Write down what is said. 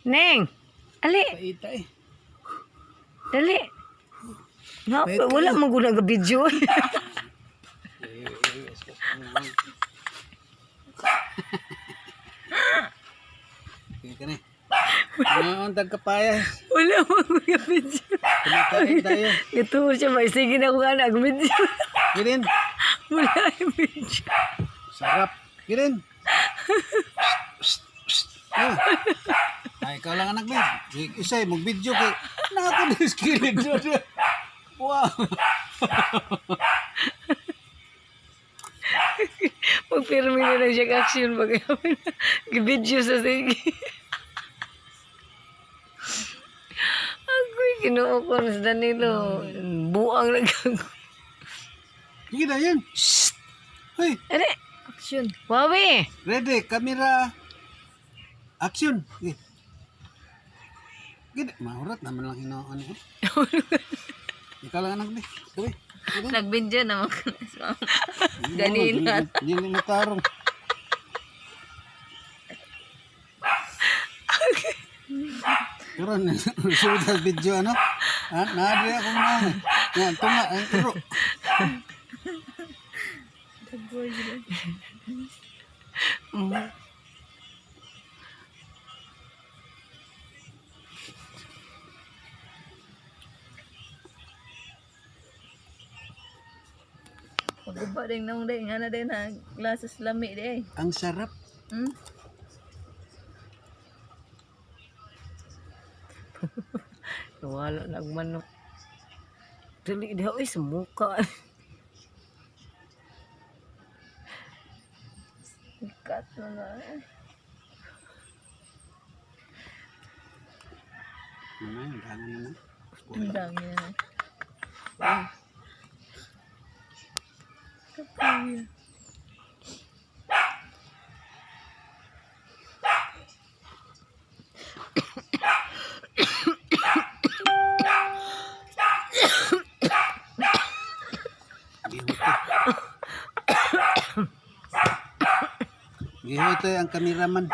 Neng, ali. Paita eh. Dali. Wala mo guna ka video. Okay ka na. Ano ang tagkapaya? Wala mo guna video. Kumakain tayo. Ito siya, may sige na ko nga nag-video. Girin. Wala yung video. Sarap. Girin. Ay, ikaw lang anak mo. Isay, mag-video kay nakakadiskilid doon. Wow. Magpirmi na lang siya action bagay. Gi-video sa sige. Ako'y kinuha ko sa Danilo. Buang nagkag. Sige na yan. Shhh. Hey. Ano? Action. Wawi. Ready, camera. Action. Okay. Gini, mahurat naman lang hinoon ko. Ikaw lang anak mo. Sabi. Nag-video naman ko na. Ganina. Hindi na tarong. Karon sulit sa video ano? Naadri ako na. Yan, tunga ang turo. Magubba din nung din. Nga na din na glasses lami din. Ang sarap. Hmm? Wala nagmanok. Dali daw ay sa mukha. Ikat na na eh. Naman, dami naman. Ang dami na. Kapaya. Gihoy to ang kameraman.